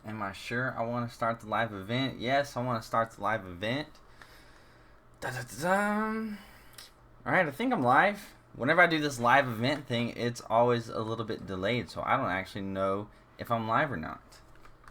Am I sure I want to start the live event? Yes, I want to start the live event. Alright, I think I'm live. Whenever I do this live event thing, it's always a little bit delayed, so I don't actually know if I'm live or not.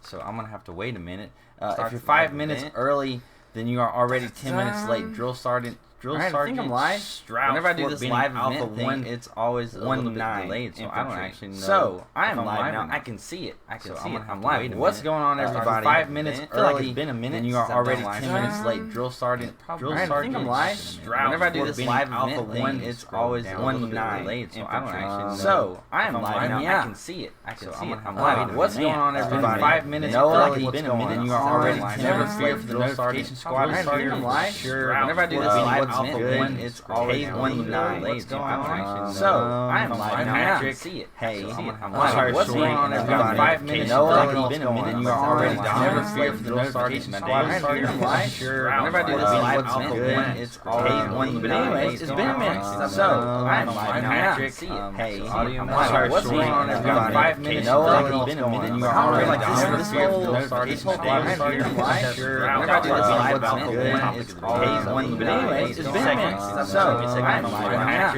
So I'm going to have to wait a minute. If you're 5 minutes early, then you are already 10 minutes late. Drill Sergeant I think I'm live. Whenever I do this live event thing, it's always a little bit delayed, so I don't actually know. So I am live now. I can see it. I'm live. What's going on, everybody? 5 minutes early. It's been a minute. Then you are already 10 minutes late. Drill Sergeant. I think I'm live. Whenever I do this live event thing, it's always a little bit delayed, so I don't actually know. So I am live now. I can see it. I'm live. What's going on, everybody? 5 minutes early. It's been a minute. Then you are already 10 Never minutes fear late. for the Drill notification Sergeant. squad. I think I'm live. Sure. Whenever I do this live event, it's always Hey, 1 minute late. what's going on? So I am live now. Patrick. See it. Hey, I'm live. what's going on, everybody? 5 minutes early. It's been a minute. You are already Never down. fear for the notification squad. I'm live. Sure. Whenever I do this live event, it's always 1 minute. Anyways, it's been a minute. So I am live now. Patrick. See it. Hey, I'm live. what's going on, everybody? 5 minutes. It's been a minute. You are already down. This whole live. Sure. Whenever I do this live event, it's always 1 minute. Anyways, it's been a minute. So I am live now.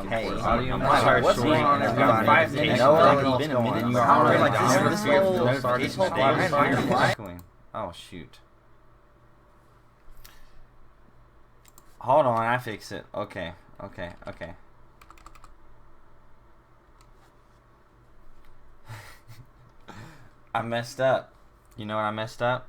Hey, I'm live. what's going on, everybody? 5 minutes. It's been a minute. You are already down. This whole Oh, shoot. Hold on, I fix it. Okay. I messed up. You know what I messed up?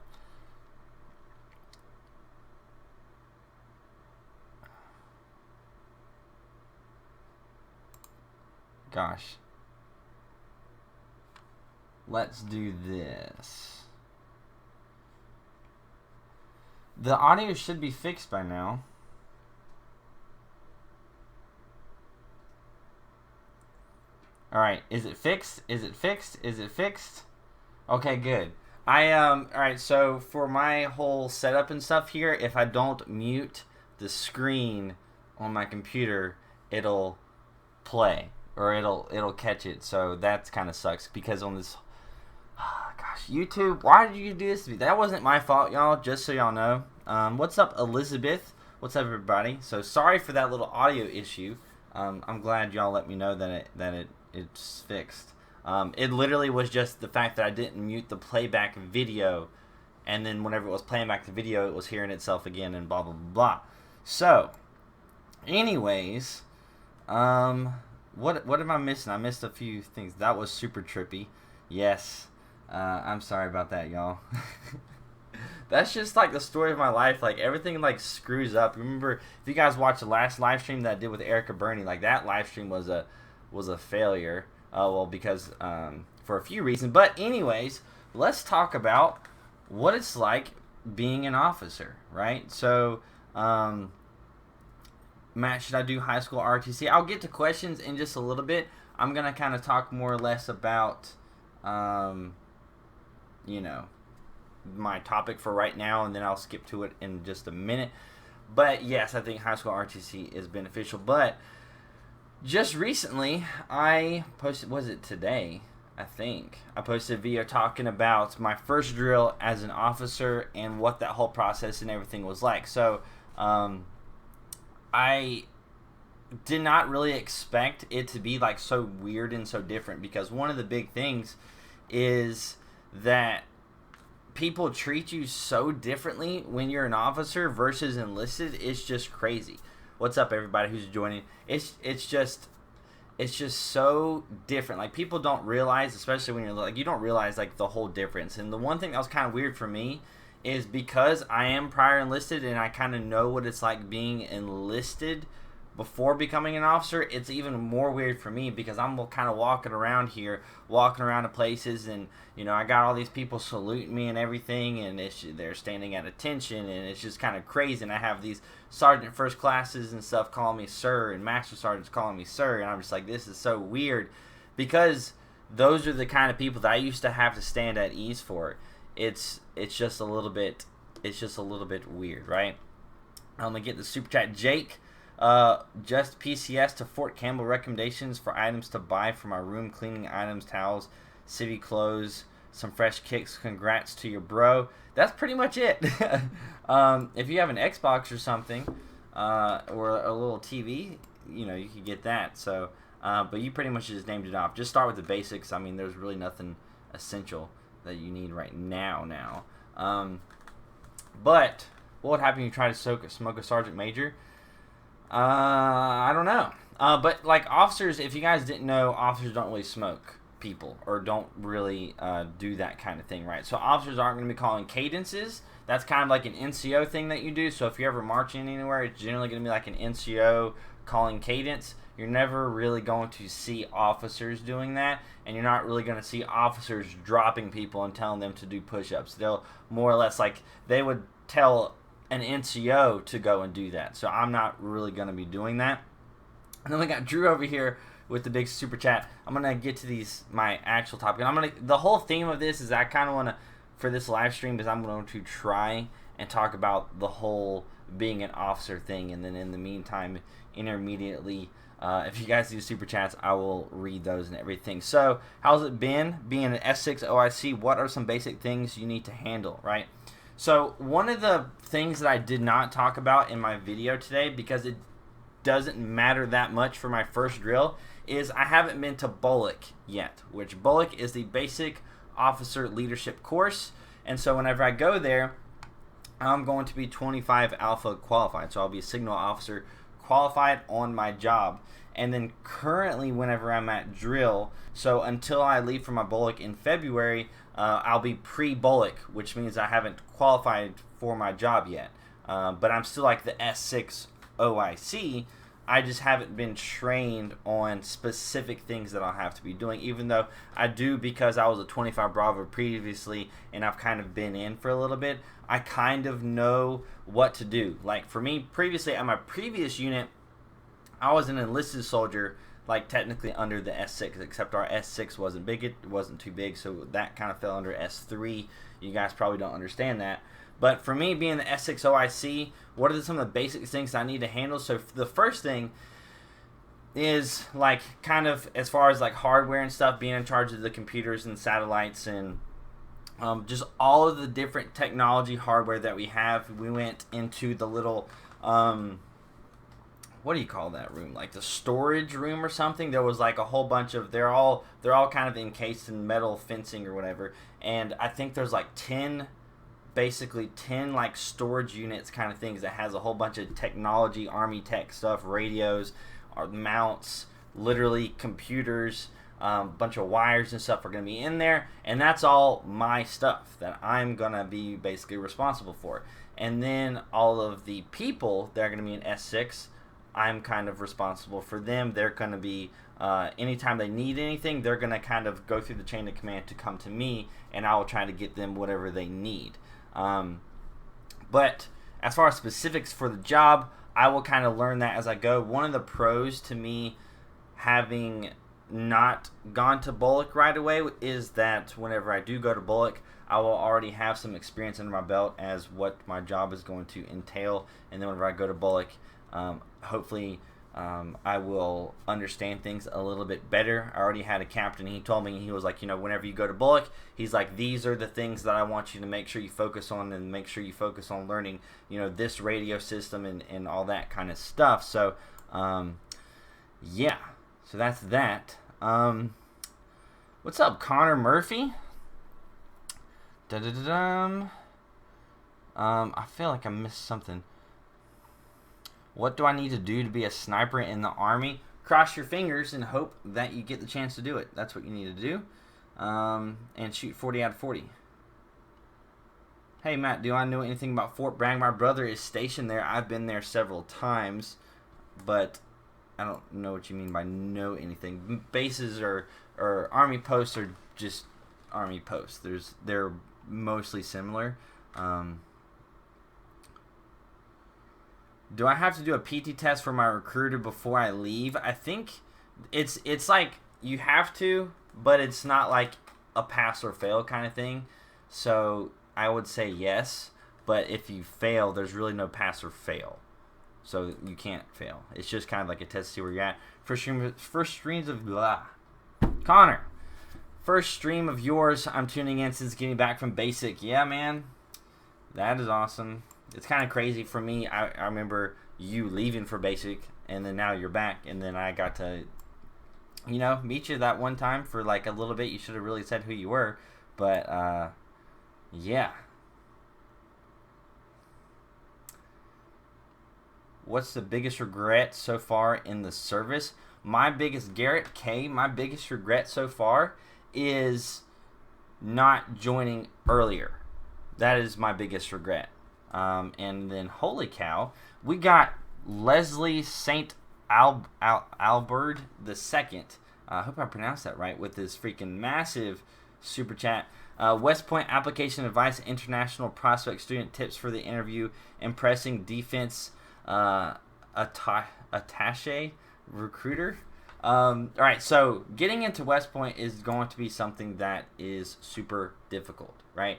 Gosh. Let's do this. The audio should be fixed by now. Alright, is it fixed? Is it fixed? Okay, good. Alright, so for my whole setup and stuff here, if I don't mute the screen on my computer, it'll play. Or it'll catch it. So that kind of sucks. Because on this... gosh, YouTube, why did you do this to me? That wasn't my fault, y'all, just so y'all know. What's up, Elizabeth? What's up, everybody? So sorry for that little audio issue. I'm glad y'all let me know that it's fixed. It literally was just the fact that I didn't mute the playback video, and then whenever it was playing back the video, it was hearing itself again, and blah blah blah blah. So, anyways, what am I missing? I missed a few things. That was super trippy. Yes, I'm sorry about that, y'all. That's just like the story of my life. Like everything like screws up. Remember, if you guys watched the last live stream that I did with Erica Burney, like that live stream was a failure. Well, because for a few reasons. But anyways, let's talk about what it's like being an officer, right? So, Matt, should I do high school RTC? I'll get to questions in just a little bit. I'm gonna kind of talk more or less about, my topic for right now, and then I'll skip to it in just a minute. But yes, I think high school RTC is beneficial. But just recently, I posted, was it today? I think. I posted a video talking about my first drill as an officer and what that whole process and everything was like. So, I did not really expect it to be like so weird and so different, because one of the big things is that people treat you so differently when you're an officer versus enlisted. It's just crazy. What's up, everybody who's joining? It's just so different. Like, people don't realize, especially when you're like, you don't realize like the whole difference. And the one thing that was kind of weird for me is because I am prior enlisted and I kind of know what it's like being enlisted before becoming an officer. It's even more weird for me because I'm kind of walking around to places, and I got all these people saluting me and everything, and they're standing at attention, and it's just kind of crazy. And I have these sergeant first classes and stuff calling me sir, and master sergeants calling me sir, and I'm just like, this is so weird, because those are the kind of people that I used to have to stand at ease for. It's just a little bit weird, right? I'm gonna get the super chat. Jake, just PCS to Fort Campbell recommendations for items to buy for my room cleaning items, towels, city clothes some fresh kicks. Congrats to your bro. That's pretty much it. If you have an Xbox or something, or a little TV, you know, you could get that. So, but you pretty much just named it off. Just start with the basics. I mean, there's really nothing essential that you need right now. But what would happen if you try to smoke a sergeant major? I don't know. But like officers, if you guys didn't know, officers don't really smoke people or don't really do that kind of thing, right? So officers aren't going to be calling cadences. That's kind of like an NCO thing that you do. So if you're ever marching anywhere, it's generally going to be like an NCO calling cadence. You're never really going to see officers doing that, and you're not really going to see officers dropping people and telling them to do push-ups. They'll more or less, like, they would tell an NCO to go and do that. So I'm not really going to be doing that. And then we got Drew over here with the big super chat. I'm going to get to my actual topic. And the whole theme of this is I kind of want to, for this live stream, is I'm going to try and talk about the whole being an officer thing, and then in the meantime, intermediately, if you guys do super chats, I will read those and everything. So, how's it been being an S6 OIC? What are some basic things you need to handle, right? So, one of the things that I did not talk about in my video today, because it doesn't matter that much for my first drill, is I haven't been to BOLC yet, which BOLC is the Basic Officer Leadership Course. And so, whenever I go there, I'm going to be 25 Alpha qualified. So, I'll be a signal officer qualified on my job. And then currently, whenever I'm at drill, so until I leave for my BOLC in February, I'll be pre-BOLC, which means I haven't qualified for my job yet. But I'm still like the S6 OIC. I just haven't been trained on specific things that I'll have to be doing, even though I do, because I was a 25 Bravo previously and I've kind of been in for a little bit. I kind of know what to do. Like for me, previously at my previous unit, I was an enlisted soldier, like technically under the S6, except our S6 wasn't big. It wasn't too big, so that kind of fell under S3. You guys probably don't understand that. But for me, being the S6 OIC, what are some of the basic things I need to handle? So the first thing is like kind of as far as like hardware and stuff, being in charge of the computers and satellites and just all of the different technology hardware that we have. We went into the little what do you call that room? Like the storage room or something. There was like a whole bunch of, they're all kind of encased in metal fencing or whatever. And I think there's like 10 like storage units kind of things that has a whole bunch of technology, Army tech stuff, radios, mounts, literally computers, bunch of wires and stuff are going to be in there. And that's all my stuff that I'm going to be basically responsible for. And then all of the people that are going to be in S6, I'm kind of responsible for them. They're going to be, anytime they need anything, they're going to kind of go through the chain of command to come to me, and I will try to get them whatever they need. But as far as specifics for the job, I will kind of learn that as I go. One of the pros to me having not gone to BOLC right away is that whenever I do go to BOLC, I will already have some experience under my belt as what my job is going to entail. And then whenever I go to BOLC, hopefully I will understand things a little bit better. I already had a captain. He told me, he was like, you know, whenever you go to BOLC, he's like, these are the things that I want you to make sure you focus on, and make sure you focus on learning, you know, this radio system and all that kind of stuff. So, yeah. So that's that. What's up, Connor Murphy? I feel like I missed something. What do I need to do to be a sniper in the Army? Cross your fingers and hope that you get the chance to do it. That's what you need to do. And shoot 40 out of 40. Hey, Matt, do I know anything about Fort Bragg? My brother is stationed there. I've been there several times, but I don't know what you mean by know anything. Bases or Army posts are just Army posts. They're mostly similar. Do I have to do a PT test for my recruiter before I leave? I think it's like you have to, but it's not like a pass or fail kind of thing. So I would say yes, but if you fail, there's really no pass or fail. So you can't fail. It's just kind of like a test to see where you're at. First streams of blah. Connor, First stream of yours. I'm tuning in since getting back from basic. Yeah, man. That is awesome. It's kind of crazy for me. I remember you leaving for basic, and then now you're back, and then I got to, meet you that one time for like a little bit. You should have really said who you were, but yeah. What's the biggest regret so far in the service? My biggest regret so far is not joining earlier. That is my biggest regret. And then, holy cow, we got Leslie St. Albert II. I hope I pronounced that right, with this freaking massive super chat. West Point application advice, international prospect student tips for the interview, impressing defense attache recruiter. All right, so getting into West Point is going to be something that is super difficult, right?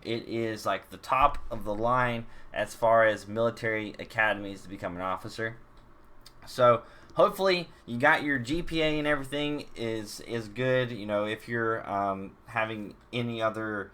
It is like the top of the line as far as military academies to become an officer. So hopefully you got your GPA and everything is good. If you're having any other,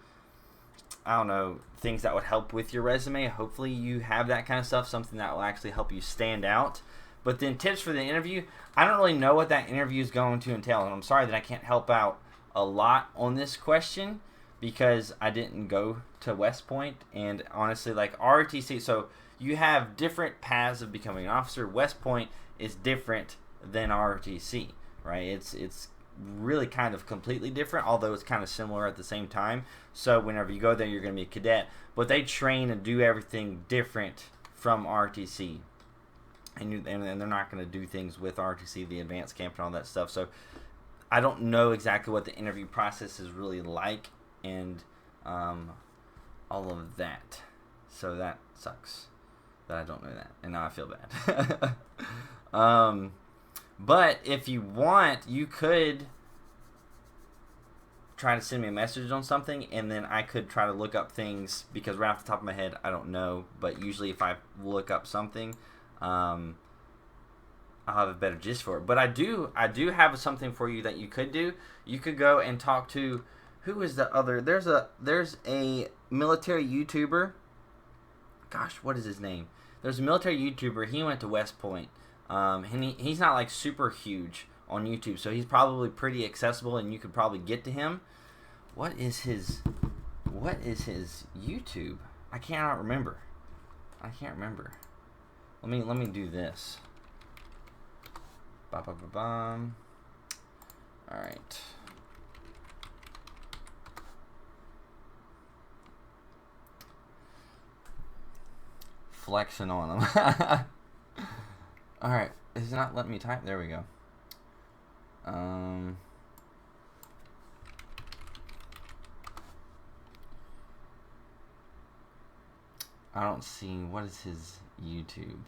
things that would help with your resume, hopefully you have that kind of stuff, something that will actually help you stand out. But then tips for the interview, I don't really know what that interview is going to entail, and I'm sorry that I can't help out a lot on this question because I didn't go to West Point, and honestly, like ROTC, so you have different paths of becoming an officer. West Point is different than ROTC, right? It's really kind of completely different, although it's kind of similar at the same time. So whenever you go there, you're going to be a cadet, but they train and do everything different from ROTC. And they're not going to do things with ROTC, the advanced camp, and all that stuff. So I don't know exactly what the interview process is really like, and all of that. So that sucks that I don't know that, and now I feel bad. But if you want, you could try to send me a message on something, and then I could try to look up things, because right off the top of my head, I don't know. But usually if I look up something, I'll have a better gist for it. But I do have something for you that you could do. You could go and talk to, who is the other? There's a military YouTuber. Gosh, what is his name? There's a military YouTuber. He went to West Point. And he's not like super huge on YouTube, so he's probably pretty accessible, and you could probably get to him. What is his YouTube? I cannot remember. Let me do this. Ba-ba-ba-bum. All right. Flexing on him. All right. Is it not letting me type? There we go. I don't see, what is his YouTube?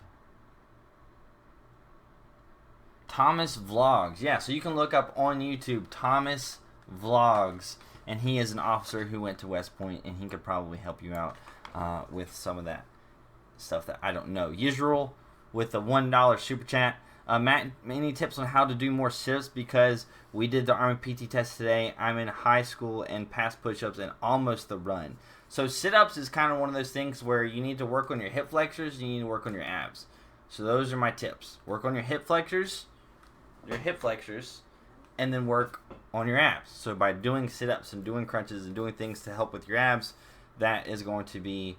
Thomas Vlogs. Yeah, so you can look up on YouTube Thomas Vlogs, and he is an officer who went to West Point, and he could probably help you out with some of that stuff that I don't know. Yisrael with the $1 super chat. Matt, any tips on how to do more sit-ups? Because we did the Army PT test today. I'm in high school and passed push-ups and almost the run. So sit-ups is kind of one of those things where you need to work on your hip flexors, you need to work on your abs. So those are my tips. Work on your hip flexors, and then work on your abs. So by doing sit-ups and doing crunches and doing things to help with your abs, that is going to be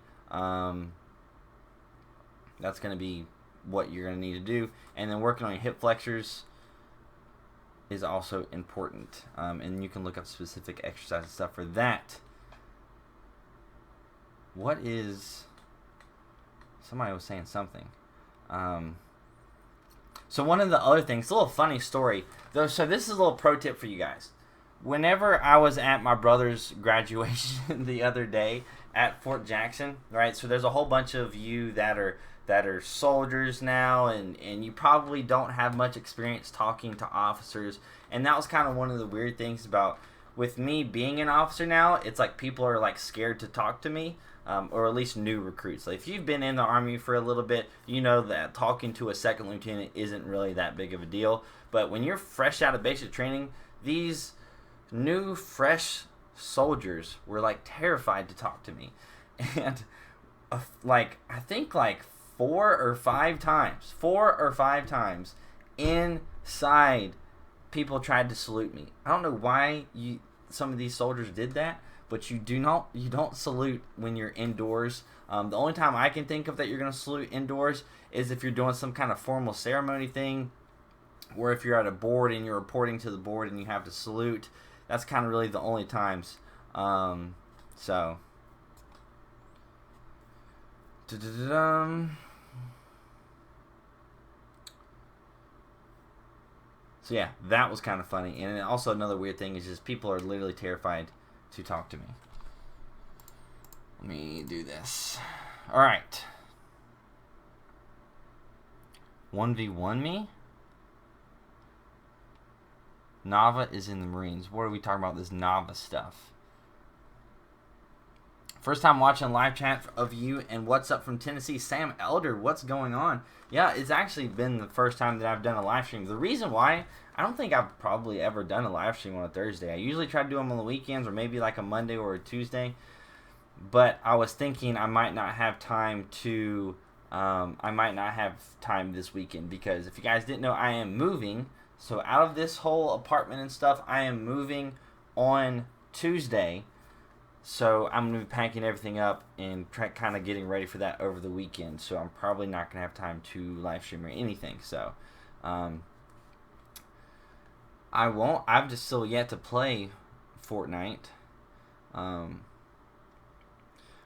what you're going to need to do. And then working on your hip flexors is also important. And you can look up specific exercise and stuff for that. Somebody was saying something. So one of the other things, a little funny story. So this is a little pro tip for you guys. Whenever I was at my brother's graduation the other day at Fort Jackson, right? So there's a whole bunch of you that are soldiers now, and you probably don't have much experience talking to officers. And that was kind of one of the weird things about with me being an officer now. It's like people are like scared to talk to me, or at least new recruits. Like if you've been in the Army for a little bit, you know that talking to a second lieutenant isn't really that big of a deal. But when you're fresh out of basic training, these new, fresh soldiers were like terrified to talk to me, and like I think like 4 or 5 times inside, people tried to salute me. I don't know why some of these soldiers did that, but you don't salute when you're indoors. The only time I can think of that you're going to salute indoors is if you're doing some kind of formal ceremony thing, or if you're at a board and you're reporting to the board and you have to salute. That's kind of really the only times. So yeah, that was kind of funny. And also another weird thing is just people are literally terrified to talk to me. Let me do this. All right. 1v1 me? Nava is in the Marines. What are we talking about, this Nava stuff? First time watching a live chat of you, and what's up from Tennessee? Sam Elder, what's going on? Yeah, it's actually been the first time that I've done a live stream. The reason why, I don't think I've probably ever done a live stream on a Thursday. I usually try to do them on the weekends or maybe like a Monday or a Tuesday. But I was thinking I might not have time to, this weekend, because if you guys didn't know, I am moving. So out of this whole apartment and stuff, I am moving on Tuesday. So I'm going to be packing everything up and kind of getting ready for that over the weekend. So I'm probably not going to have time to live stream or anything. So I won't. I've just still yet to play Fortnite.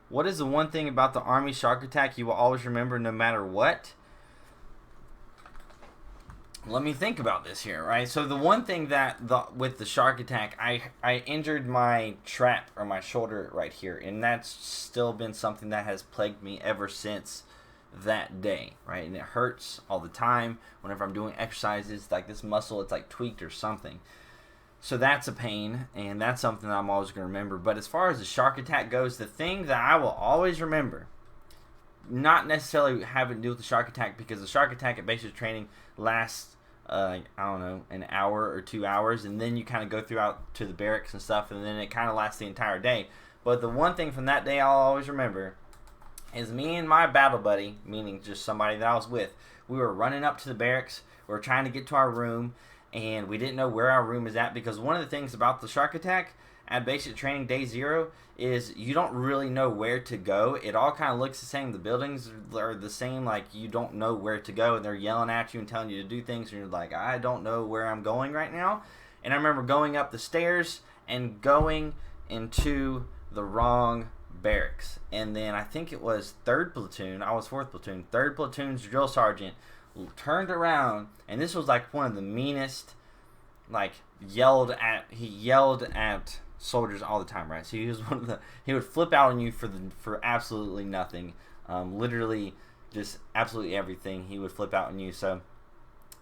What is the one thing about the Army shark attack you will always remember no matter what? Let me think about this here, right? So the one thing with the shark attack, I injured my trap or my shoulder right here, and that's still been something that has plagued me ever since that day, right? And it hurts all the time whenever I'm doing exercises. Like this muscle, it's like tweaked or something. So that's a pain, and that's something that I'm always going to remember. But as far as the shark attack goes, the thing that I will always remember, not necessarily having to do with the shark attack, because the shark attack at basic training lasts, I don't know, an hour or 2 hours, and then you kind of go throughout to the barracks and stuff, and then it kind of lasts the entire day. But the one thing from that day I'll always remember is me and my battle buddy, meaning just somebody that I was with, we were running up to the barracks, we were trying to get to our room, and we didn't know where our room is at, because one of the things about the shark attack at basic training day 0 is you don't really know where to go. It all kind of looks the same. The buildings are the same. Like, you don't know where to go, and they're yelling at you and telling you to do things, and you're like, I don't know where I'm going right now. And I remember going up the stairs and going into the wrong barracks. And then I think it was 3rd platoon. I was 4th platoon. 3rd platoon's drill sergeant turned around, and this was like one of the meanest, like, he yelled at soldiers all the time, right? So he was he would flip out on you for absolutely nothing, literally just absolutely everything. He would flip out on you. So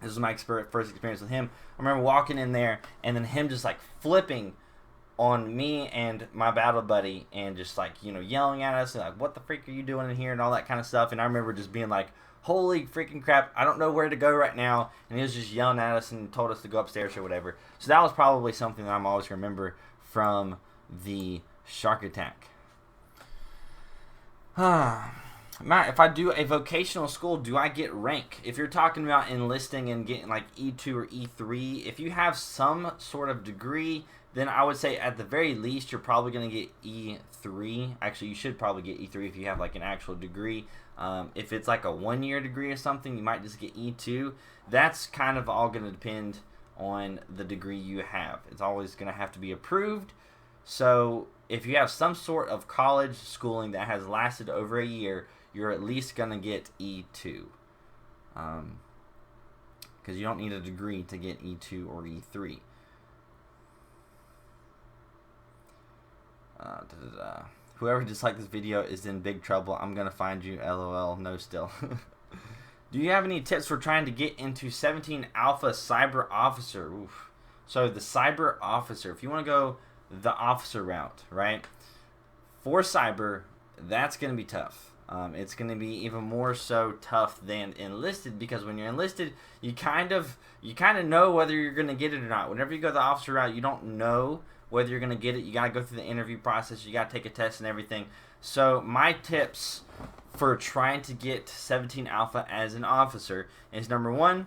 this was my first experience with him. I remember walking in there and then him just like flipping on me and my battle buddy, and just like, yelling at us and like, what the freak are you doing in here, and all that kind of stuff. And I remember just being like, holy freaking crap, I don't know where to go right now. And he was just yelling at us and told us to go upstairs or whatever. So that was probably something that I'm always remember from the shark attack. Matt, if I do a vocational school, do I get rank? If you're talking about enlisting and getting like E2 or E3, if you have some sort of degree, then I would say at the very least you're probably going to get E3. Actually, you should probably get E3 if you have like an actual degree. If it's like a 1-year degree or something, you might just get E2. That's kind of all going to depend on the degree you have. It's always going to have to be approved. So if you have some sort of college schooling that has lasted over a year, you're at least going to get E2. Because you don't need a degree to get E2 or E3. Whoever disliked this video is in big trouble. I'm going to find you, LOL. No, still. Do you have any tips for trying to get into 17 Alpha Cyber Officer? Oof. So the Cyber Officer, if you want to go the officer route, right? For Cyber, that's going to be tough. It's going to be even more so tough than enlisted, because when you're enlisted, you kind of know whether you're going to get it or not. Whenever you go the officer route, you don't know whether you're going to get it. You got to go through the interview process. You got to take a test and everything. So my tips for trying to get 17 Alpha as an officer is, number one,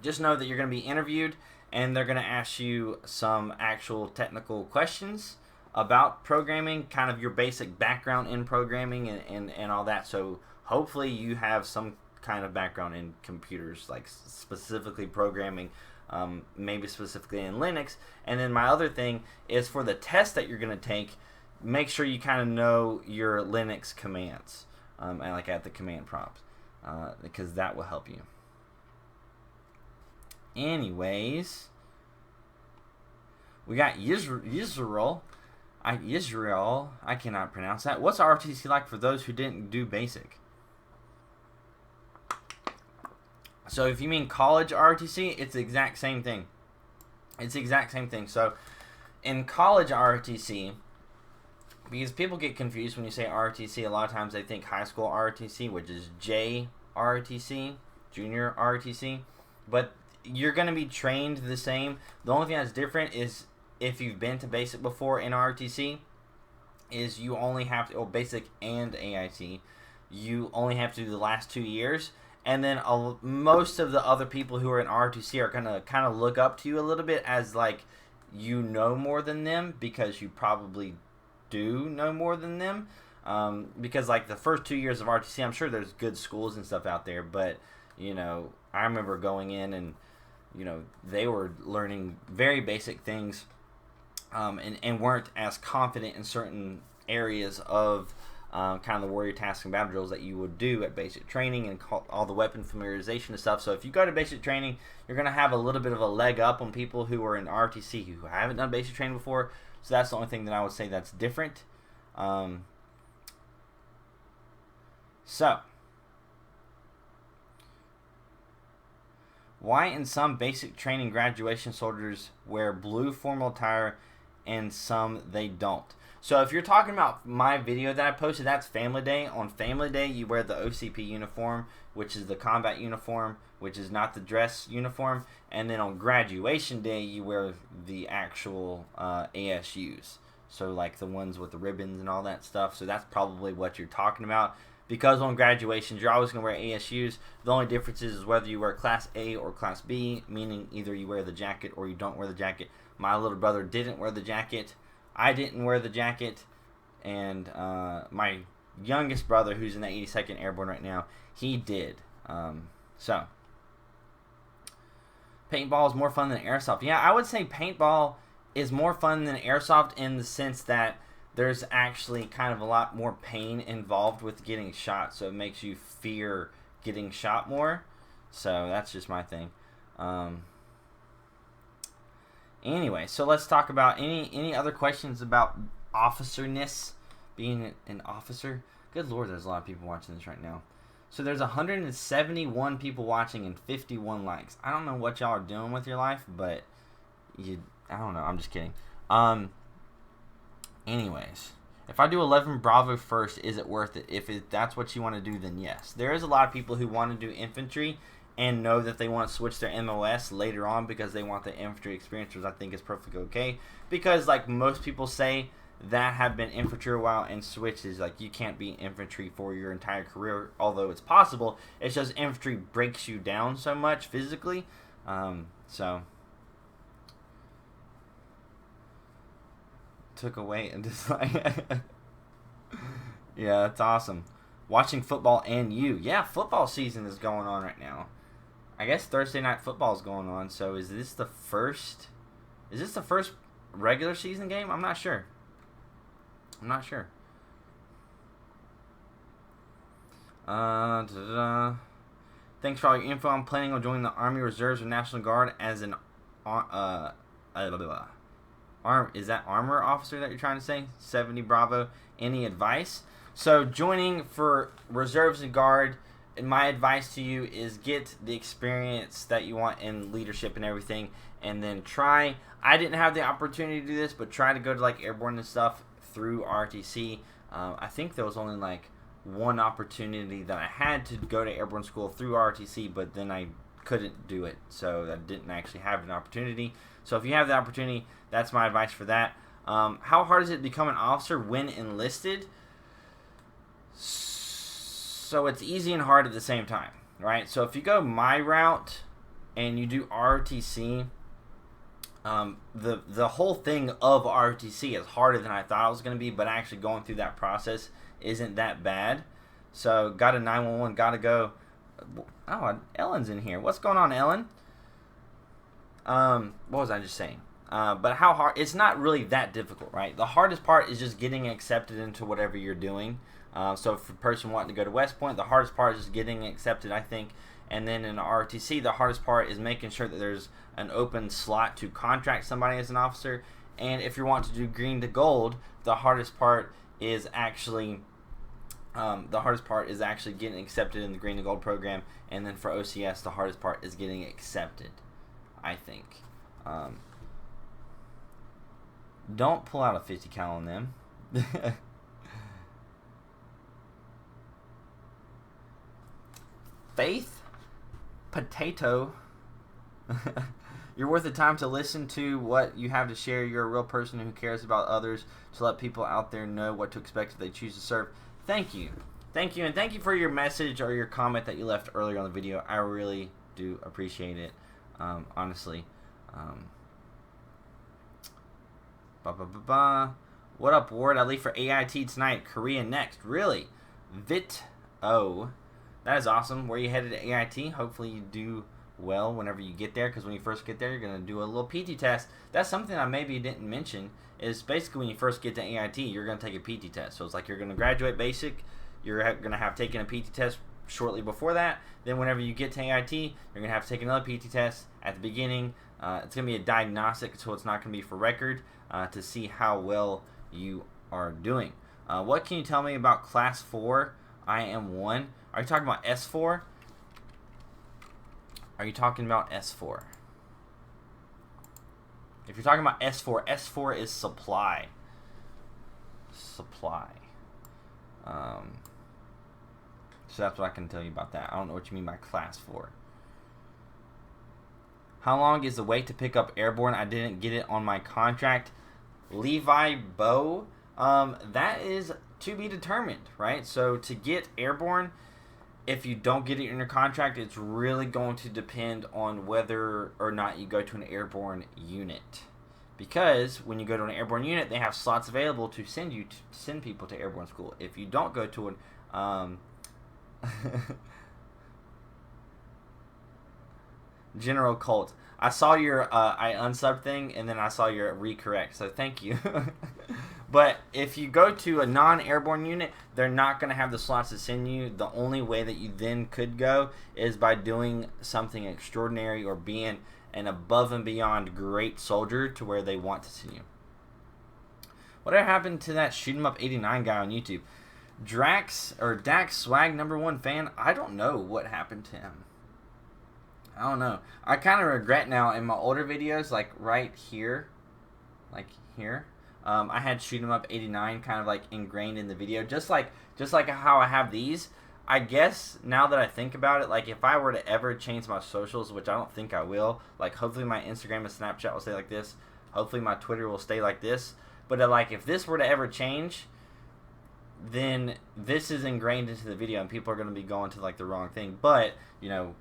just know that you're going to be interviewed and they're going to ask you some actual technical questions about programming, kind of your basic background in programming and all that. So hopefully you have some kind of background in computers, like specifically programming, maybe specifically in Linux. And then my other thing is, for the test that you're going to take, make sure you kind of know your Linux commands, and like at the command prompts, because that will help you. Anyways, we got Yisrael. Israel, I cannot pronounce that. What's ROTC like for those who didn't do basic? So if you mean college ROTC, it's the exact same thing. It's the exact same thing. So in college ROTC, because people get confused when you say ROTC, a lot of times they think high school ROTC, which is JROTC, junior ROTC. But you're going to be trained the same. The only thing that's different is, if you've been to basic before in ROTC, is you only have to, basic and AIT, you only have to do the last 2 years. And then most of the other people who are in ROTC are going to kind of look up to you a little bit as like you know more than them, because you probably do know more than them. Because like the first 2 years of ROTC, I'm sure there's good schools and stuff out there, but you know, I remember going in and you know, they were learning very basic things. And weren't as confident in certain areas of kind of the warrior tasks and battle drills that you would do at basic training, and all the weapon familiarization and stuff. So if you go to basic training, you're going to have a little bit of a leg up on people who are in RTC who haven't done basic training before. So that's the only thing that I would say that's different. So why in some basic training graduation soldiers wear blue formal attire and some they don't? So if you're talking about my video that I posted, that's Family Day. On Family Day, you wear the OCP uniform, which is the combat uniform, which is not the dress uniform. And then on graduation day, you wear the actual ASUs. So like the ones with the ribbons and all that stuff. So that's probably what you're talking about. Because on graduations, you're always going to wear ASUs. The only difference is whether you wear Class A or Class B, meaning either you wear the jacket or you don't wear the jacket. My little brother didn't wear the jacket. I didn't wear the jacket. And my youngest brother, who's in the 82nd Airborne right now, he did. So, paintball is more fun than airsoft. Yeah, I would say paintball is more fun than airsoft in the sense that there's actually kind of a lot more pain involved with getting shot, so it makes you fear getting shot more. So that's just my thing. Anyway, so let's talk about any other questions about officerness, being an officer. Good Lord, there's a lot of people watching this right now. So there's 171 people watching and 51 likes. I don't know what y'all are doing with your life, but I don't know. I'm just kidding. Anyways, if I do 11 Bravo first, is it worth it? If that's what you want to do, then yes. There is a lot of people who want to do infantry and know that they want to switch their MOS later on because they want the infantry experience, which I think is perfectly okay. Because like most people say that have been infantry a while and switch is like you can't be infantry for your entire career, although it's possible. It's just infantry breaks you down so much physically. So took away and just like yeah, that's awesome. Watching football and you. Yeah, football season is going on right now. I guess Thursday night football is going on. So is this the first regular season game? I'm not sure. Thanks for all your info. I'm planning on joining the Army Reserves or National Guard as an is that armor officer that you're trying to say? 70 Bravo. Any advice? So joining for Reserves and Guard, and my advice to you is get the experience that you want in leadership and everything, and then try. I didn't have the opportunity to do this, but try to go to like Airborne and stuff through RTC. I think there was only like one opportunity that I had to go to airborne school through ROTC, but then I couldn't do it, so I didn't actually have an opportunity. So if you have the opportunity, that's my advice for that. How hard is it to become an officer when enlisted? So it's easy and hard at the same time, right? So if you go my route and you do ROTC, the whole thing of ROTC is harder than I thought it was going to be, but actually going through that process isn't that bad. So got a 911, got to go. Oh, Ellen's in here. What's going on, Ellen? What was I just saying? But how hard? It's not really that difficult, right? The hardest part is just getting accepted into whatever you're doing. So for a person wanting to go to West Point, the hardest part is just getting accepted, I think. And then in ROTC, the hardest part is making sure that there's an open slot to contract somebody as an officer. And if you want to do green to gold, the hardest part is actually getting accepted in the green to gold program. And then for OCS, the hardest part is getting accepted, I think. Don't pull out a 50 cal on them. Faith Potato. You're worth the time to listen to what you have to share. You're a real person who cares about others, to let people out there know what to expect if they choose to serve. Thank you. Thank you, and thank you for your message or your comment that you left earlier on the video. I really do appreciate it, honestly. What up, Ward? I leave for AIT tonight. Korea next. Really? Oh. That is awesome. Where are you headed to AIT? Hopefully you do well whenever you get there, because when you first get there, you're going to do a little PT test. That's something I maybe didn't mention, is basically when you first get to AIT, you're going to take a PT test. So it's like you're going to graduate basic, you're going to have taken a PT test shortly before that. Then whenever you get to AIT, you're going to have to take another PT test at the beginning. It's going to be a diagnostic, so it's not going to be for record, to see how well you are doing. What can you tell me about Class 4 IM1? Are you talking about S4? Are you talking about S4? If you're talking about S4, S4 is supply. Supply. So that's what I can tell you about that. I don't know what you mean by Class 4. How long is the wait to pick up airborne? I didn't get it on my contract. Levi Bow, that is to be determined, right? So to get airborne, if you don't get it in your contract, it's really going to depend on whether or not you go to an airborne unit. Because when you go to an airborne unit, they have slots available to send people to airborne school. If you don't go to an General Colt, I saw your I unsub thing, and then I saw your recorrect, so thank you. But if you go to a non-airborne unit, they're not going to have the slots to send you. The only way that you then could go is by doing something extraordinary or being an above and beyond great soldier to where they want to send you. Whatever happened to that Shoot 'em Up 89 guy on YouTube? Dax Swag #1 fan, I don't know what happened to him. I don't know. I kind of regret now in my older videos, like right here, like here, I had Shoot 'em Up 89 kind of like ingrained in the video, just like how I have these. I guess now that I think about it, like if I were to ever change my socials, which I don't think I will, like hopefully my Instagram and Snapchat will stay like this. Hopefully my Twitter will stay like this. But like if this were to ever change, then this is ingrained into the video and people are going to be going to like the wrong thing. But, you know,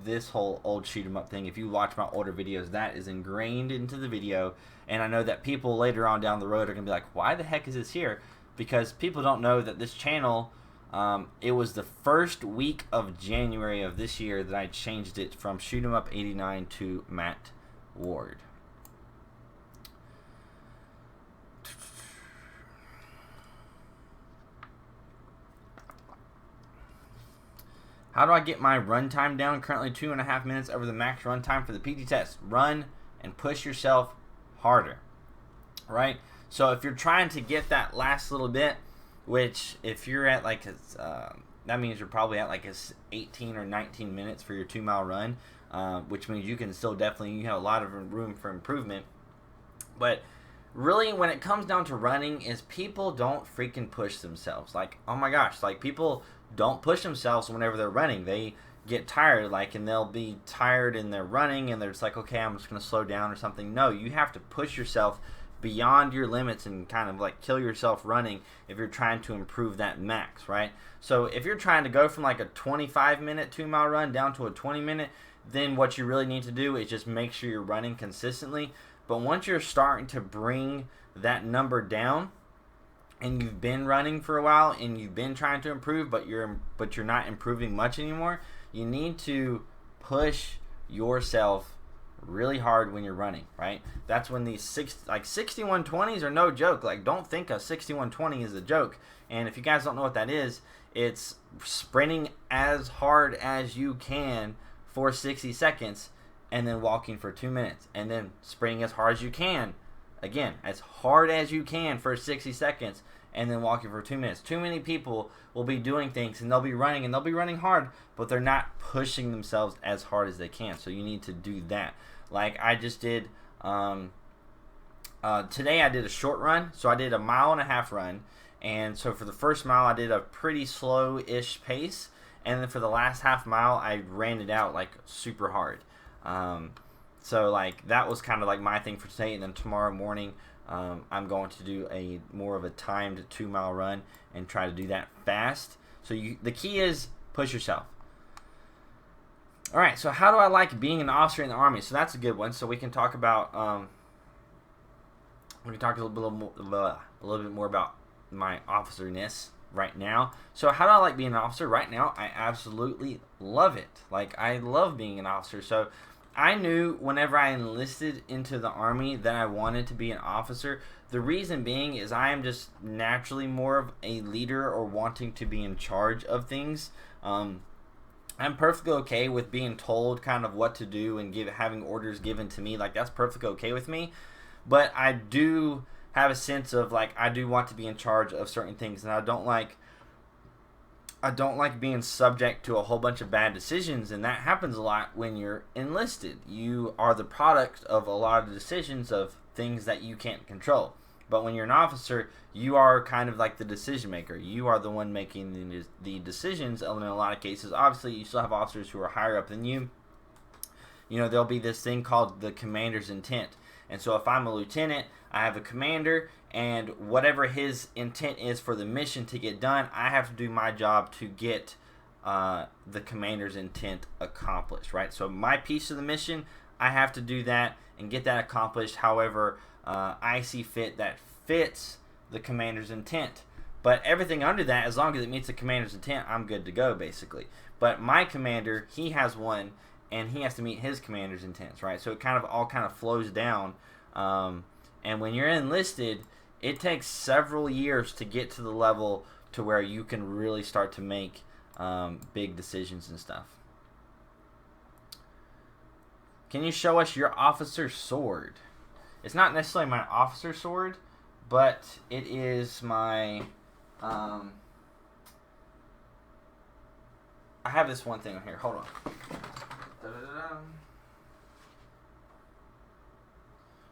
this whole old shoot 'em up thing, if you watch my older videos, that is ingrained into the video. And I know that people later on down the road are going to be like, why the heck is this here? Because people don't know that this channel, it was the first week of January of this year that I changed it from Shoot 'em Up 89 to Matt Ward. How do I get my run time down? Currently 2.5 minutes over the max run time for the PT test. Run and push yourself harder, right? So if you're trying to get that last little bit, which if you're at like that means you're probably at like 18 or 19 minutes for your 2-mile run, which means you can still definitely, you have a lot of room for improvement. But really, when it comes down to running, is people don't freaking push themselves. Like, oh my gosh, like people don't push themselves whenever they're running. They get tired, like, and they'll be tired and they're running and they're just like, okay, I'm just going to slow down or something. No, you have to push yourself beyond your limits and kind of like kill yourself running if you're trying to improve that max, right? So if you're trying to go from like a 25-minute 2-mile run down to a 20-minute, then what you really need to do is just make sure you're running consistently. But once you're starting to bring that number down and you've been running for a while and you've been trying to improve, but you're not improving much anymore, you need to push yourself really hard when you're running, right? That's when these 6120s are no joke. Like, don't think a 6120 is a joke. And if you guys don't know what that is, it's sprinting as hard as you can for 60 seconds and then walking for 2 minutes and then sprinting as hard as you can, again, as hard as you can for 60 seconds and then walking for 2 minutes. Too many people will be doing things and they'll be running hard, but they're not pushing themselves as hard as they can. So you need to do that. Like I just did today, I did a short run. So I did a 1.5 mile run, and so for the first mile I did a pretty slow-ish pace, and then for the last half mile I ran it out like super hard. So like that was kind of like my thing for today, and then tomorrow morning I'm going to do a more of a timed 2-mile run and try to do that fast. So the key is push yourself. All right, so how do I like being an officer in the Army? So that's a good one. So we can talk about we can talk a little bit more about my officerness right now. So how do I like being an officer right now? I absolutely love it. Like, I love being an officer. So I knew whenever I enlisted into the Army that I wanted to be an officer. The reason being is I am just naturally more of a leader or wanting to be in charge of things. I'm perfectly okay with being told kind of what to do and having orders given to me. Like, that's perfectly okay with me. But I do have a sense of, like, I do want to be in charge of certain things, and I don't like being subject to a whole bunch of bad decisions, and that happens a lot when you're enlisted. You are the product of a lot of decisions of things that you can't control. But when you're an officer, you are kind of like the decision maker. You are the one making the decisions, and in a lot of cases, obviously, you still have officers who are higher up than you. You know, there'll be this thing called the commander's intent. And so if I'm a lieutenant, I have a commander, and whatever his intent is for the mission to get done, I have to do my job to get the commander's intent accomplished, right? So my piece of the mission, I have to do that and get that accomplished. However, I see fit that fits the commander's intent. But everything under that, as long as it meets the commander's intent, I'm good to go, basically. But my commander, he has one, and he has to meet his commander's intents, right? So it kind of all kind of flows down. And when you're enlisted, it takes several years to get to the level to where you can really start to make big decisions and stuff. Can you show us your officer's sword? It's not necessarily my officer sword, but it is my... I have this one thing on here. Hold on.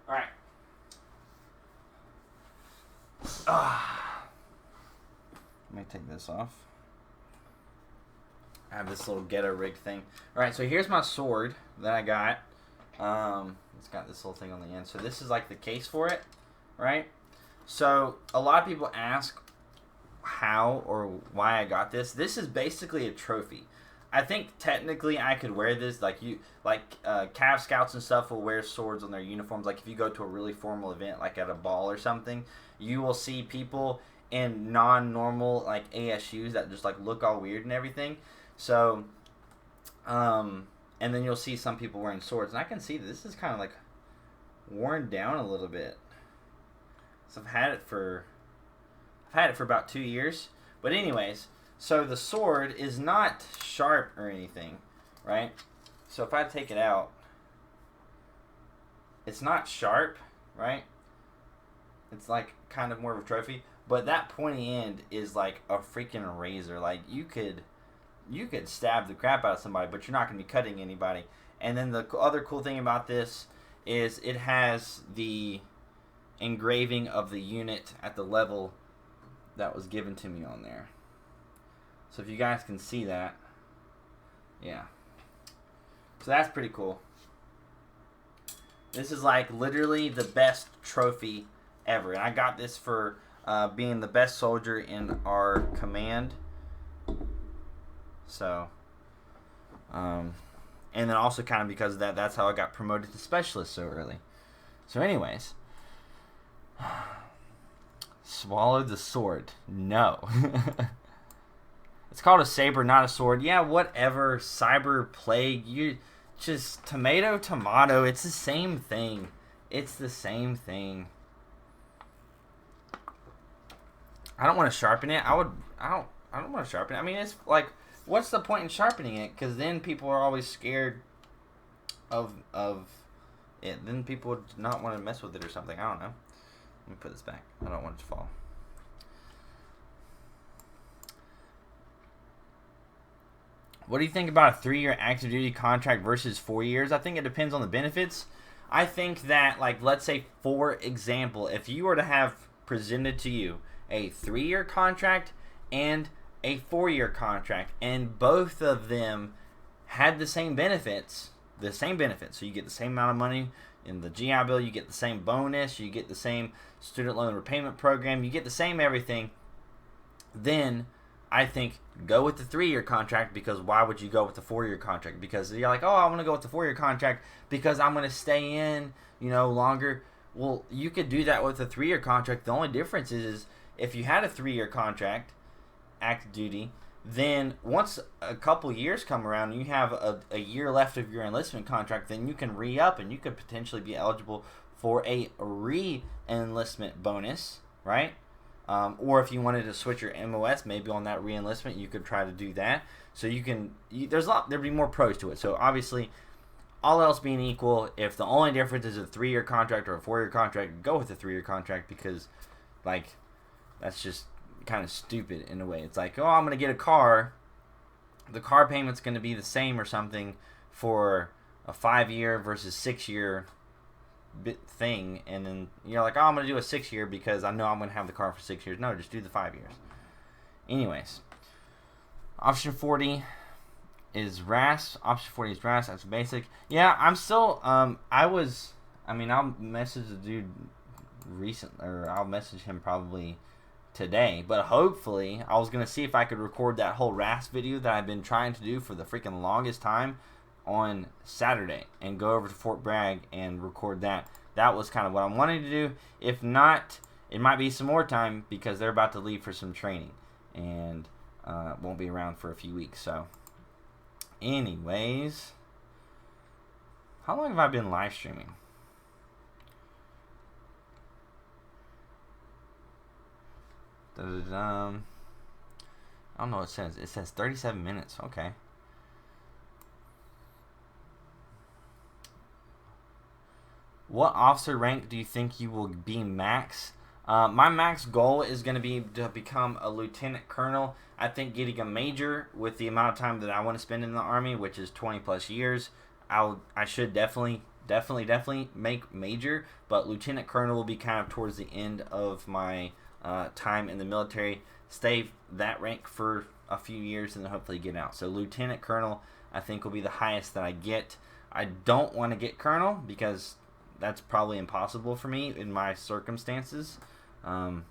Alright. Let me take this off. I have this little ghetto rig thing. Alright, so here's my sword that I got. It's got this little thing on the end. So this is like the case for it, right? So a lot of people ask how or why I got this. This is basically a trophy. I think technically I could wear this. Like Cav Scouts and stuff will wear swords on their uniforms. Like if you go to a really formal event, like at a ball or something, you will see people in non-normal like ASUs that just like look all weird and everything. So, and then you'll see some people wearing swords, and I can see that this is kind of like worn down a little bit. So I've had it for about 2 years. But anyways, so the sword is not sharp or anything, right? So if I take it out, it's not sharp, right? It's like kind of more of a trophy, but that pointy end is like a freaking razor. Like you could stab the crap out of somebody, but you're not going to be cutting anybody. And then the other cool thing about this is it has the engraving of the unit at the level that was given to me on there. So if you guys can see that, yeah. So that's pretty cool. This is like literally the best trophy ever. And I got this for being the best soldier in our command. So, and then also kind of because of that, that's how I got promoted to specialist so early. So anyways, swallowed the sword. No. It's called a saber, not a sword. Yeah, whatever. Cyber plague. You just tomato. It's the same thing. It's the same thing. I don't want to sharpen it. I don't want to sharpen it. I mean, it's like, what's the point in sharpening it? Because then people are always scared of it. Then people would not want to mess with it or something. I don't know. Let me put this back. I don't want it to fall. What do you think about a 3-year active duty contract versus 4 years? I think it depends on the benefits. I think that, like, let's say, for example, if you were to have presented to you a 3-year contract and a 4-year contract, and both of them had the same benefits, so you get the same amount of money in the GI Bill, you get the same bonus, you get the same student loan repayment program, you get the same everything, then I think go with the 3-year contract, because why would you go with the 4-year contract? Because you're like, oh, I want to go with the 4-year contract because I'm going to stay in, longer. Well, you could do that with a 3-year contract. The only difference is if you had a 3-year contract, active duty, then once a couple years come around and you have a year left of your enlistment contract, then you can re-up and you could potentially be eligible for a re-enlistment bonus, right? Or if you wanted to switch your MOS, maybe on that re-enlistment, you could try to do that. So there'd be more pros to it. So obviously, all else being equal, if the only difference is a 3-year contract or a 4-year contract, go with a 3-year contract, because, like, that's just kind of stupid in a way. It's like, oh, I'm going to get a car. The car payment's going to be the same or something for a 5-year versus 6-year thing, and then you're like, oh, I'm going to do a 6-year because I know I'm going to have the car for 6 years. No, just do the 5 years. Anyways, option 40 is RAS. Option 40 is RAS. That's basic. Yeah, I'm still, I'll message the dude I'll message him probably today, but hopefully I was going to see if I could record that whole RAS video that I've been trying to do for the freaking longest time on Saturday and go over to Fort Bragg and record that. That was kind of what I'm wanting to do. If not, it might be some more time because they're about to leave for some training and won't be around for a few weeks. So anyways, how long have I been live streaming? I don't know what it says. It says 37 minutes. Okay. What officer rank do you think you will be max? My max goal is going to be to become a lieutenant colonel. I think getting a major with the amount of time that I want to spend in the Army, which is 20 plus years, I should definitely make major. But lieutenant colonel will be kind of towards the end of my time in the military. Stay that rank for a few years and then hopefully get out. So lieutenant colonel, I think, will be the highest that I get. I don't want to get colonel because that's probably impossible for me in my circumstances, and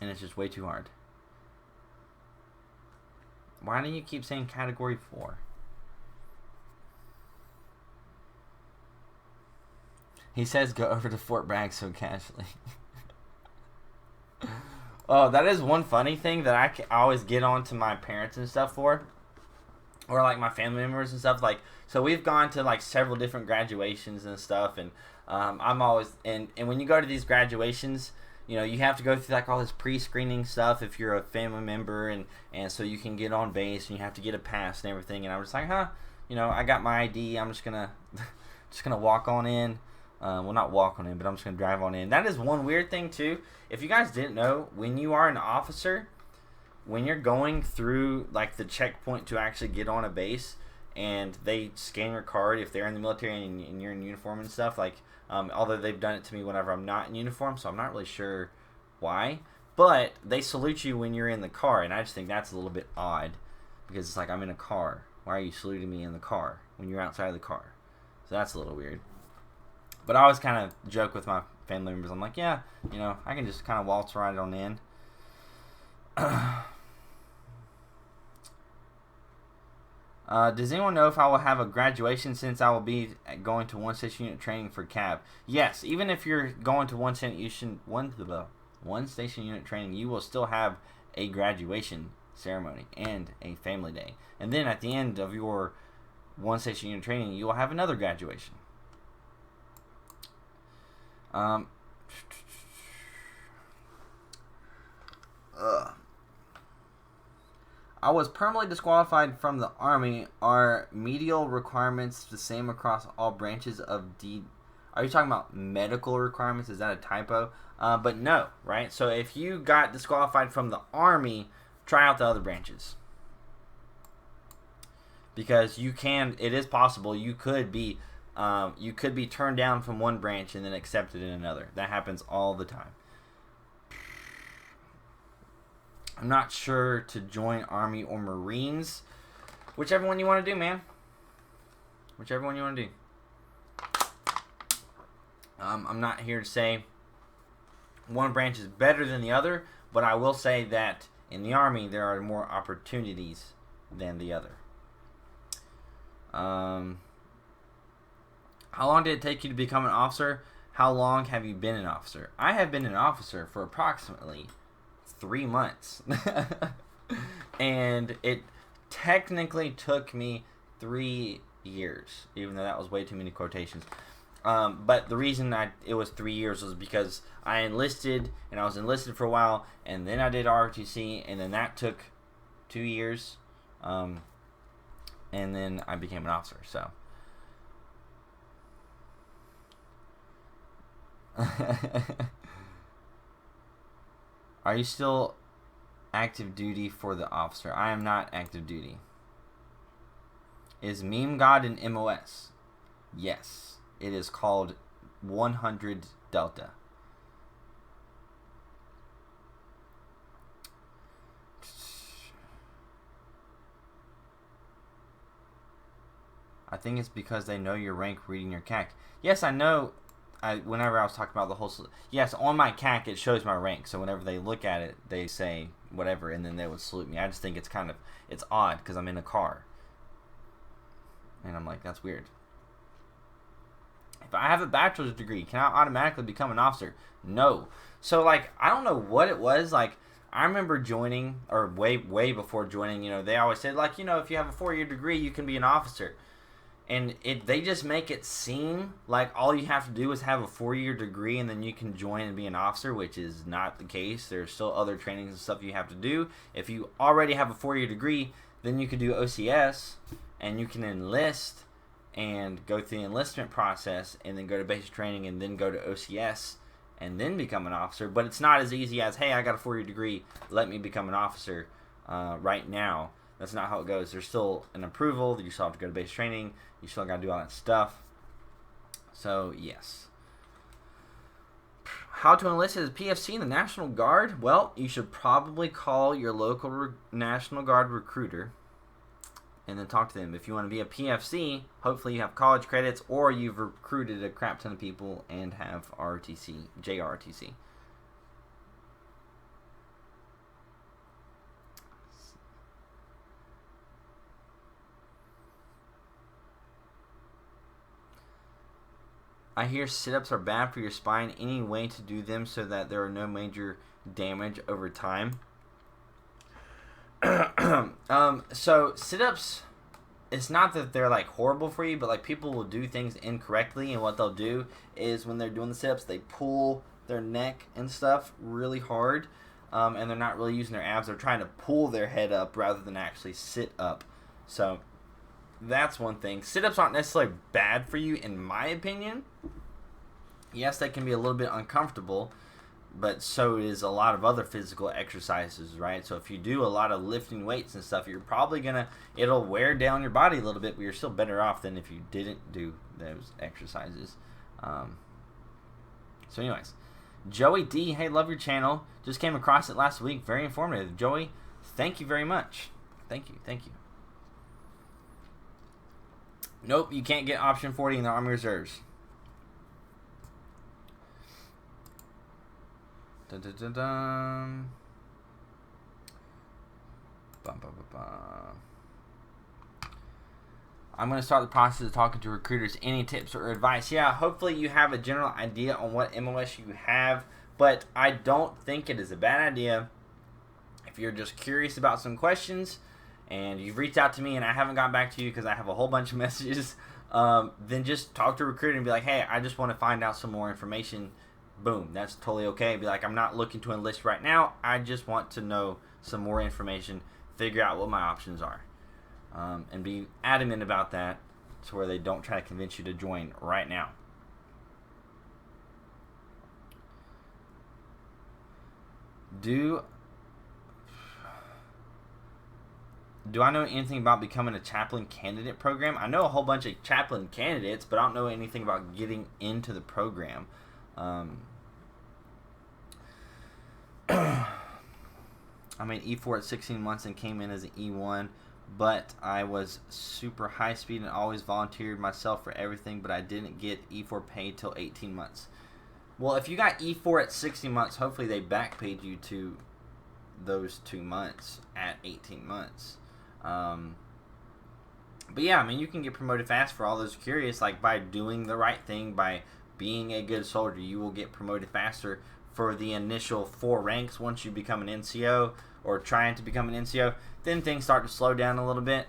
it's just way too hard. Why do you keep saying category 4? He says go over to Fort Bragg so casually. Oh, that is one funny thing that I always get on to my parents and stuff for, or like my family members and stuff. Like, so we've gone to like several different graduations and stuff, and I'm always and when you go to these graduations, you have to go through like all this pre-screening stuff if you're a family member, and so you can get on base and you have to get a pass and everything. And I'm just like, I got my ID. I'm just gonna walk on in. Well, not walk on in, but I'm just gonna drive on in. That is one weird thing too. If you guys didn't know, when you are an officer, when you're going through like the checkpoint to actually get on a base, and they scan your card if they're in the military and you're in uniform and stuff. Like, although they've done it to me whenever I'm not in uniform, so I'm not really sure why. But they salute you when you're in the car, and I just think that's a little bit odd because it's like, I'm in a car. Why are you saluting me in the car when you're outside of the car? So that's a little weird. But I always kind of joke with my family members. I'm like, yeah, you know, I can just kind of waltz right on in. Does anyone know if I will have a graduation since I will be going to 1 station unit training for CAV? Yes, even if you're going to one station unit training, you will still have a graduation ceremony and a family day. And then at the end of your 1 station unit training, you will have another graduation. I was permanently disqualified from the Army. Are medial requirements the same across all branches of D? Are you talking about medical requirements? Is that a typo? But no, right? So if you got disqualified from the Army, try out the other branches. Because you can, it is possible, you could be turned down from one branch and then accepted in another. That happens all the time. I'm not sure to join Army or Marines. Whichever one you want to do, man. Whichever one you want to do. I'm not here to say one branch is better than the other, but I will say that in the Army there are more opportunities than the other. How long did it take you to become an officer? How long have you been an officer? I have been an officer for approximately 3 months. And it technically took me 3 years, even though that was way too many quotations. But the reason it was 3 years was because I enlisted, and I was enlisted for a while, and then I did ROTC, and then that took 2 years, and then I became an officer, so. Are you still active duty for the officer? I am not active duty. Is Meme God an MOS? Yes. It is called 100 Delta. I think it's because they know your rank reading your CAC. Yes, I know. Whenever I was talking about the whole... Yes, on my CAC, it shows my rank. So whenever they look at it, they say whatever, and then they would salute me. I just think it's kind of... It's odd, because I'm in a car. And I'm like, that's weird. If I have a bachelor's degree, can I automatically become an officer? No. So, like, I don't know what it was. Like, I remember joining, or way before joining, you know, they always said, like, you know, if you have a 4-year degree, you can be an officer. And they just make it seem like all you have to do is have a 4-year degree and then you can join and be an officer, which is not the case. There's still other trainings and stuff you have to do. If you already have a 4-year degree, then you can do OCS and you can enlist and go through the enlistment process and then go to basic training and then go to OCS and then become an officer. But it's not as easy as, hey, I got a 4-year degree, let me become an officer right now. That's not how it goes. There's still an approval. You still have to go to basic training. You still got to do all that stuff. So, yes. How to enlist as a PFC in the National Guard? Well, you should probably call your local National Guard recruiter and then talk to them. If you want to be a PFC, hopefully you have college credits or you've recruited a crap ton of people and have ROTC, JROTC. I hear sit-ups are bad for your spine. Any way to do them so that there are no major damage over time? So sit-ups, it's not that they're like horrible for you, but like people will do things incorrectly, and what they'll do is when they're doing the sit-ups, they pull their neck and stuff really hard, and they're not really using their abs. They're trying to pull their head up rather than actually sit up. So that's one thing. Sit-ups aren't necessarily bad for you, in my opinion. Yes, they can be a little bit uncomfortable, but so is a lot of other physical exercises, right? So if you do a lot of lifting weights and stuff, you're probably it'll wear down your body a little bit, but you're still better off than if you didn't do those exercises. So anyways, Joey D, hey, love your channel. Just came across it last week. Very informative. Joey, thank you very much. Thank you. Nope, you can't get option 40 in the Army Reserves. Dun, dun, dun, dun. Bum, bum, bum, bum. I'm going to start the process of talking to recruiters. Any tips or advice? Yeah, hopefully you have a general idea on what MOS you have, but I don't think it is a bad idea if you're just curious about some questions and you've reached out to me and I haven't gotten back to you because I have a whole bunch of messages, then just talk to a recruiter and be like, hey, I just want to find out some more information. Boom, that's totally okay. Be like, I'm not looking to enlist right now. I just want to know some more information, figure out what my options are. And be adamant about that to where they don't try to convince you to join right now. Do I know anything about becoming a chaplain candidate program? I know a whole bunch of chaplain candidates, but I don't know anything about getting into the program. I'm an E4 at 16 months and came in as an E1. But I was super high speed and always volunteered myself for everything, but I didn't get E4 paid till 18 months. Well, if you got E4 at 60 months, hopefully they back paid you to those 2 months at 18 months. But yeah, I mean, you can get promoted fast for all those curious, like by doing the right thing, by being a good soldier, you will get promoted faster for the initial 4 ranks once you become an NCO or trying to become an NCO. Then things start to slow down a little bit,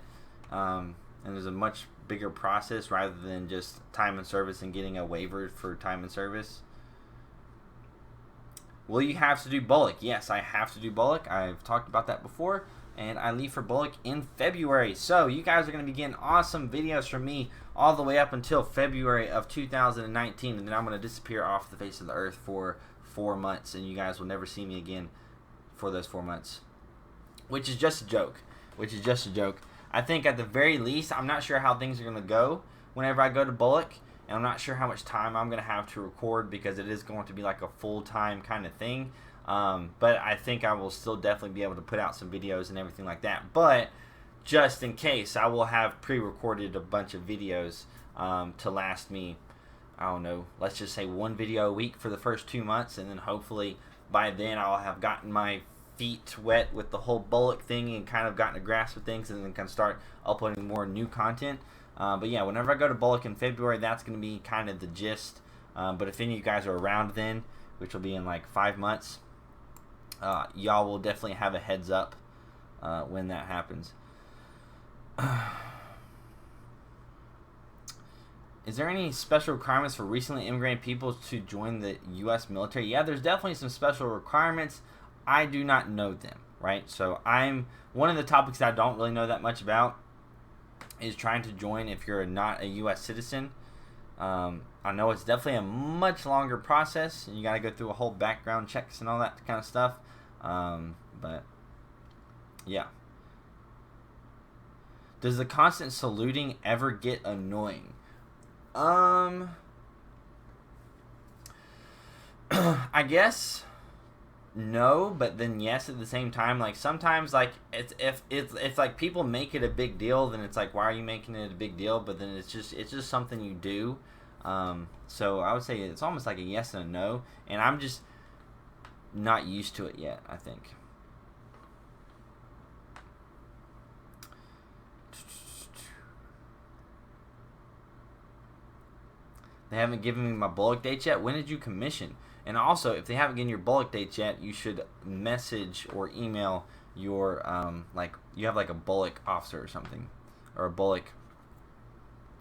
and there's a much bigger process rather than just time and service and getting a waiver for time and service. Will you have to do BOLC? Yes, I have to do BOLC. I've talked about that before, and I leave for BOLC in February. So you guys are going to be getting awesome videos from me all the way up until February of 2019, and then I'm going to disappear off the face of the earth for 4 months, and you guys will never see me again for those 4 months. Which is just a joke. I think at the very least, I'm not sure how things are going to go whenever I go to BOLC, and I'm not sure how much time I'm going to have to record because it is going to be like a full-time kind of thing. But I think I will still definitely be able to put out some videos and everything like that. But just in case, I will have pre-recorded a bunch of videos to last me, I don't know, let's just say 1 video a week for the first 2 months, and then hopefully by then I'll have gotten my feet wet with the whole BOLC thing and kind of gotten a grasp of things, and then can start uploading more new content. But yeah, whenever I go to BOLC in February, that's going to be kind of the gist. But if any of you guys are around then, which will be in like 5 months, y'all will definitely have a heads up when that happens. Is there any special requirements for recently immigrated people to join the U.S. military? Yeah, there's definitely some special requirements. I do not know them, right? So one of the topics that I don't really know that much about is trying to join if you're not a U.S. citizen. I know it's definitely a much longer process, and you got to go through a whole background checks and all that kind of stuff. But yeah. Does the constant saluting ever get annoying? I guess no, but then yes at the same time. Like sometimes, like it's like people make it a big deal, then it's like, why are you making it a big deal? But then it's just something you do. So I would say it's almost like a yes and a no, and I'm just not used to it yet, I think. They haven't given me my BOLC dates yet. When did you commission? And also, if they haven't given your BOLC dates yet, you should message or email your, like, you have like a BOLC officer or something. Or a BOLC,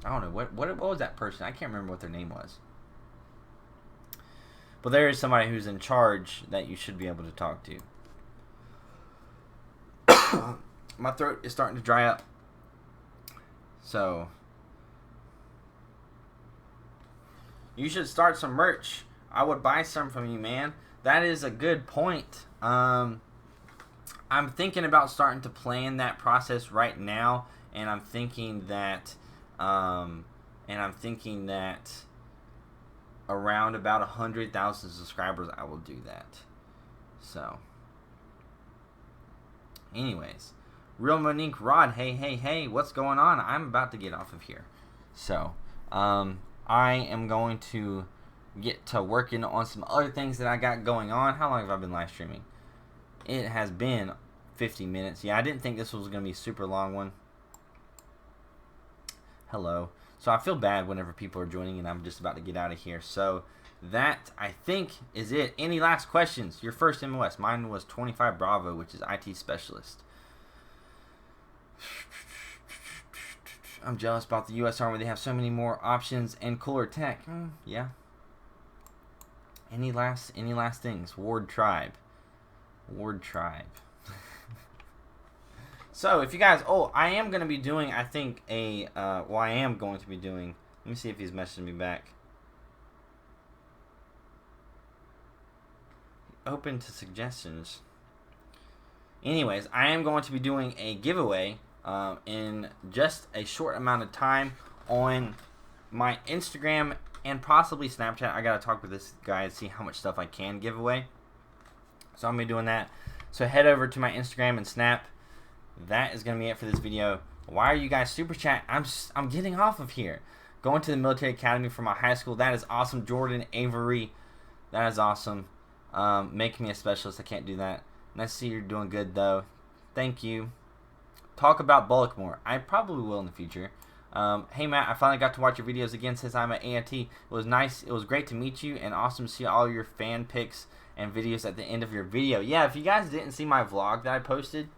I don't know, what was that person? I can't remember what their name was. But there is somebody who's in charge that you should be able to talk to. My throat is starting to dry up. So you should start some merch. I would buy some from you, man. that is a good point. I'm thinking about starting to plan that process right now, and I'm thinking that, around about 100,000 subscribers, I will do that. So, anyways, Real Monique Rod, hey, what's going on? I'm about to get off of here. So, I am going to get to working on some other things that I got going on. How long have I been live streaming? It has been 50 minutes. Yeah, I didn't think this was going to be a super long one. Hello. So I feel bad whenever people are joining and I'm just about to get out of here. So that, I think, is it. Any last questions? Your first MOS. Mine was 25 Bravo, which is IT specialist. I'm jealous about the U.S. Army. They have so many more options and cooler tech. Yeah. Any last things? Ward Tribe. So, if you guys... Oh, I am going to be doing, I think, let me see if he's messaging me back. Open to suggestions. Anyways, I am going to be doing a giveaway in just a short amount of time on my Instagram and possibly Snapchat. I got to talk with this guy and see how much stuff I can give away. So, I'm going to be doing that. So, head over to my Instagram and Snap. That is going to be it for this video. Why are you guys super chat? I'm getting off of here. Going to the military academy for my high school. That is awesome. Jordan Avery. That is awesome. Making me a specialist. I can't do that. Nice to see you're doing good, though. Thank you. Talk about Bullock more. I probably will in the future. Hey, Matt. I finally got to watch your videos again since I'm at AIT. It was nice. It was great to meet you and awesome to see all your fan pics and videos at the end of your video. Yeah, if you guys didn't see my vlog that I posted,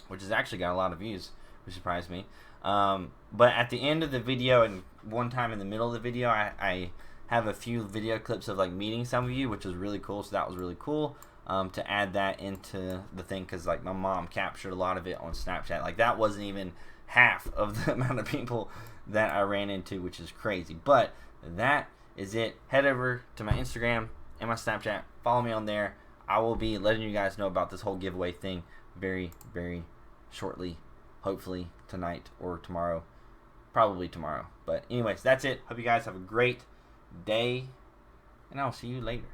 which has actually got a lot of views, which surprised me. But at the end of the video and one time in the middle of the video, I have a few video clips of like meeting some of you, which was really cool. So that was really cool to add that into the thing, because like my mom captured a lot of it on Snapchat. Like that wasn't even half of the amount of people that I ran into, which is crazy. But that is it. Head over to my Instagram and my Snapchat. Follow me on there. I will be letting you guys know about this whole giveaway thing very, very shortly, hopefully tonight or tomorrow, probably tomorrow. But anyways, that's it. Hope you guys have a great day, and I'll see you later.